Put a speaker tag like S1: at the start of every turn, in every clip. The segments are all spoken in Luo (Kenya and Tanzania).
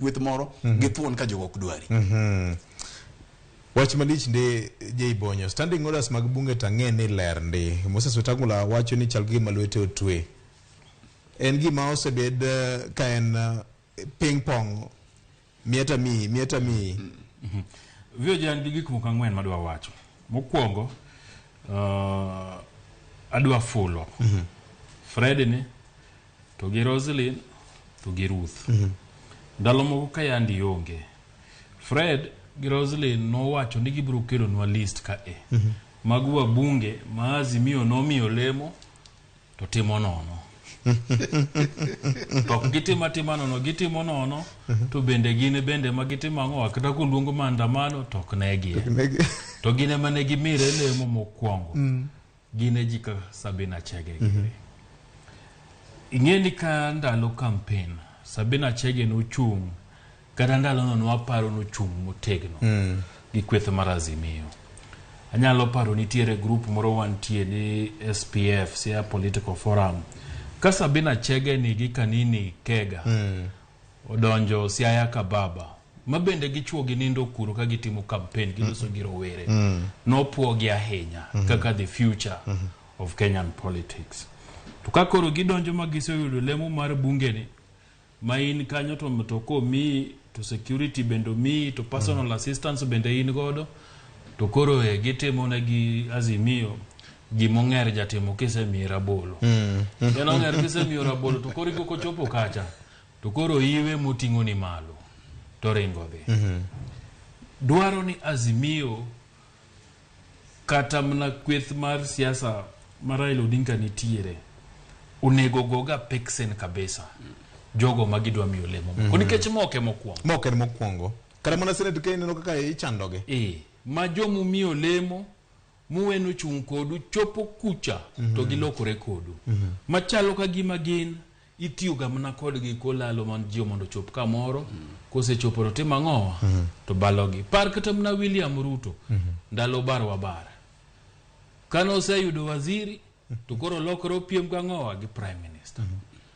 S1: with moro githuon ka jogo kudwari.
S2: Wach malich ndi J Bonyo standing orders mag bunge tang'e ni ler ndi Moses Wetangula wacho ni chal gi malwete otwe en gima osebed ka en ping pong mieta mi
S3: Vio jan gi gik moko ang'wen madwa wacho. Mokwongo adwa fulo Fred ni to gi Roslyn to gi Ruth. Ndalo moko ka yandi onge Fred gi Roslyn no wacho ni gibiro kelo nwa list ka magwa bunge ma Azimio no miyo lemo to timo nono. To gitimo nono to bende gine bende magitimo ang'o kata koluongo maandamano to knegi. To gine mane gimire lemo mokwongo. Gine jika Sabina Chege. Ingeni ka ndalo campaign Sabina Chege no chung kata ndalo no waparo no chung motegno gi kweth mar Azimio. Anyalo paro nitiere group moro wantie ni SPF sia political forum ka Sabina Chege ni gi kanini kega odonjo Siaya Kababa mabende gichuo gi nindo kuro ka gitimo campaign giloso giro were no puogi ahinya kaka the future of Kenyan politics. To ka koro gidonjo magiso yudo lemo mar bunge ni main kanyo to mtoko mi to security bendo mi to personal assistance bende in godo to koro gitemo na gi Azimio gimong'er jatimo kise mi rabolo eno ng'er kise mi rabolo to koro koko chopo kacha to koro iwe moting'o ni malo to ringo dhi dwaro ni Azimio kata mna kweth mar siasa mar Raila Odinga nitiere onego goga peksen kabisa jogo magidwa miyo lemo nikech moke mokwongo
S2: kare mana senate ke neno kaka ichandoge
S3: ma jomu miyo lemo muweno chung kodu chopo kucha to gilokore kodu machalo ka gima gin itiyo ga mana kodgi kolalo man jio mondo chop kamoro kose chopo to timo ang'o to balogi par kata mna William Ruto ndalo bar kano sayudo waziri to koro lokoro piem gang'owa gi prime minister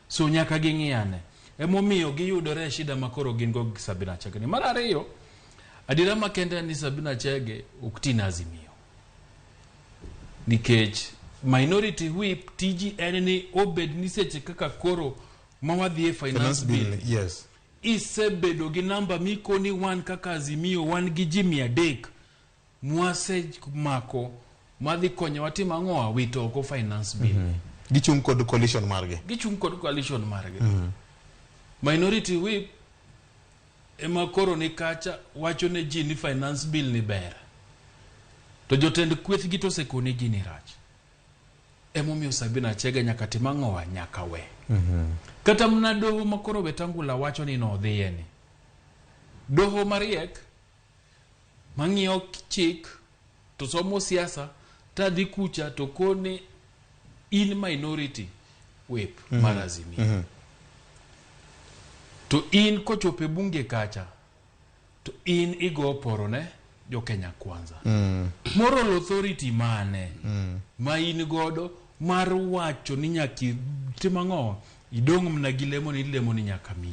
S3: so nyaka ging'iyane emomiyo giyudore shida makoro gin go gi Sabina Chege ni mar ariyo adira makende ni Sabina Chege uktina Azimio nikech minority whip TG enemy obed ni seche kaka koro mawadhi finance bill
S2: yes
S3: isebedo gi namba mikoni wan kaka Azimio wan gi ji 300 mwase mako madhi konyo watima ng'oa wito oko finance bill
S2: gichung kod coalition marge
S3: minority whip ema koro ni kacha wacho ne ji ni finance bill ni ber to jotend kweth gi to sekoni gi ni rach emomiyo Sabina Chege nyaka tima ng'oa nyaka we kata mna doho makoro Wetangula wacho ni no dhiye ni doho mariek mang'iyo chik to somo siasa ta dhi kucha to kone in minority whip mar Azimio to in kochope bunge kacha to in igo poro ne jo Kenya Kwanza moral authority mane ma in godo mar wacho ni nyaki timang'o idong mna gilemo ni nyaka mi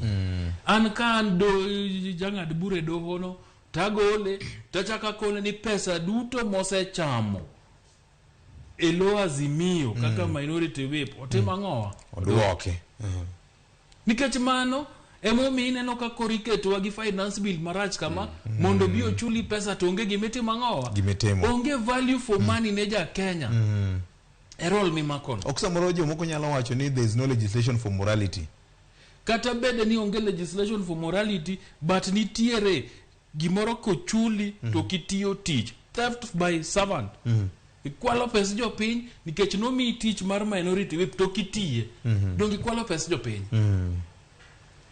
S3: an kan do jang'ad bure dohono tagole tachaka kone ni pesa duto mose chamo elo Azimio kaka minority whip otimang'o
S2: odwoke
S3: nikech mano emomi ineno ka koriketo gi finance bill marach kama mondo bi ochuli pesa to onge gimitimo onge value for money ne ja Kenya erol mi makon
S2: oksamoro jo moko nyalo wacho ni there is no legislation for morality
S3: kata bede ni onge legislation for morality but nitiere gimoro kochuli to kitiyo tich theft by servant ikwalo pes jo piny nikech no mi tich mar minority whip to kitiye dongi kwalo pes jo piny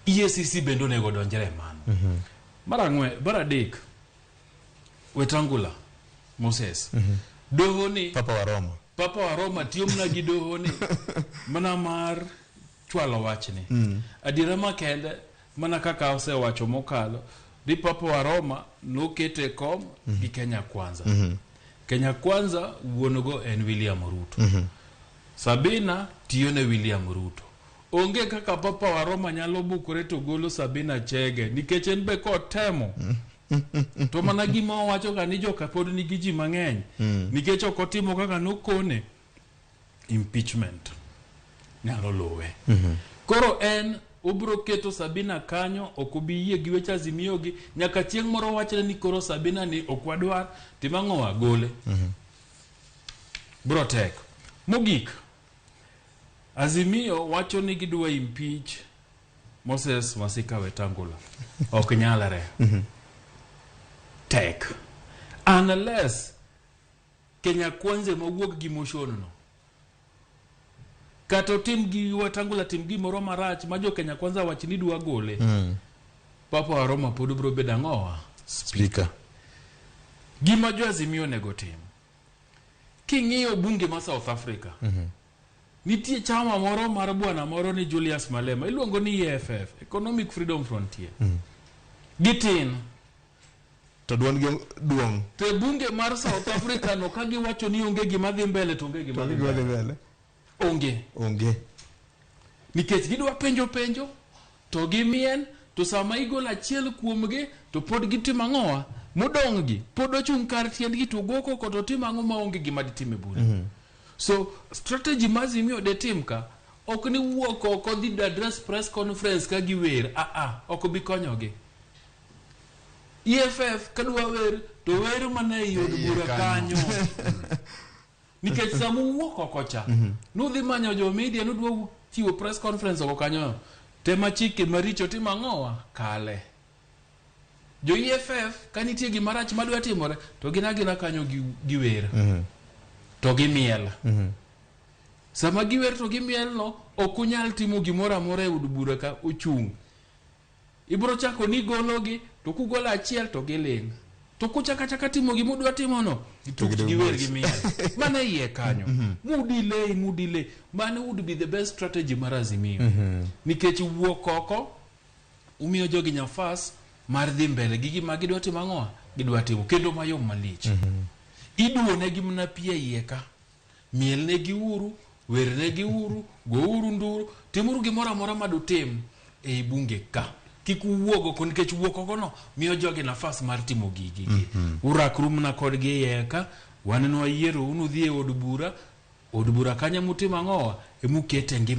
S3: EACC bendo nego donjere mano baradek Wetangula Moses doho ni
S2: Papa wa Roma
S3: tiyo mna gi doho ni mana mar chwalo wachni adira makende mana kaka ose wacho mokalo di Papa wa Roma no kete kom gi Kenya Kwanza Kenya Kwanza wuonogo en William Ruto Sabina tiyo ne William Ruto onge kaka Papa wa Roma nyalo bukore to golo Sabina Chege nikech en be kotemo to mana gima owacho ka ni joka pod nigi ji mang'eny nikech ok otimo kaka nokone impeachment nyalo luwe. Koro en obro keto Sabina kanyo, ok obi yie gi weche Azimio gi, nyaka chieng' moro wachne ni koro Sabina ni okwadwar timang'owa gole. Bro tek. Mogik, Azimio wacho ni gidwa impeach Moses Masika Wetangula. Ok nyalare. Tek. Unless Kenya Kwanza mawuok gi motion no. Kato tim gi Wetangula tim gi moro marach ma jo Kenya Kwanza wachi ni dwa gole. Papa wa Roma pod bro bedo ang'owa
S2: Speaker.
S3: Gima jo Azimio nego tim. King'iyo bunge ma South Africa. Nitie chama moro mar bwana moro ni Julius Malema iluongo ni EFF, Economic Freedom Frontier. Gitin
S2: To duong.
S3: te bunge mar South Africa no ka giwacho ni onge gima dhi mbele to onge gima dhi mbele. Onge. Nikech gidwa penjo to gimien to sama igolo achiel kuomgi to pod gitimo ang'owa modong' gi pod ochung' kar tiendgi to goko ko to timo ang'o ma onge gima ditime bune. So strategy Azimio de tim ka ok ni wuok oko dhi address press conference ka giwer ok bi konyogi. EFF kadwa wer to wer mana e od bura kanyo. Nikech samu wuok oko cha nudhi manyo jo media nudwa chiwo press conference oko kanyo tema chike maricho timo ang'owa kale. Jo EFF kanitie gima rach madwa timore to gina kanyo giwer. To gimiel. Sama giwer to gimiel no ok unyal timo gimoro amora e od bura ka ochung'. Ibro chako ni gologi to kugolo achiel to giling. To kuchaka timo gimodwa timo no to giwer gimiel. Mana iye kanyo. Mudile. Mane would be the best strategy mar Azimio. Nikech wuok oko umiyo jogi nyafas mar dhi mbele gi gima gidwa timo ang'owa gidwa timo kendo mayom malich. Iduone gi mna pia iye ka. Miel ne gi uru, wer ne gi uru, go uru nduru, timuru gimoro amora madutim e bunge ka. Kik uwuogo kon nikech wuok oko no miyo jogi nafas mar timo gigi. Urakru mna kodgi iye ka, waneno yiero unu dhi e od bura kanya mutimo ang'owa e mukete ngima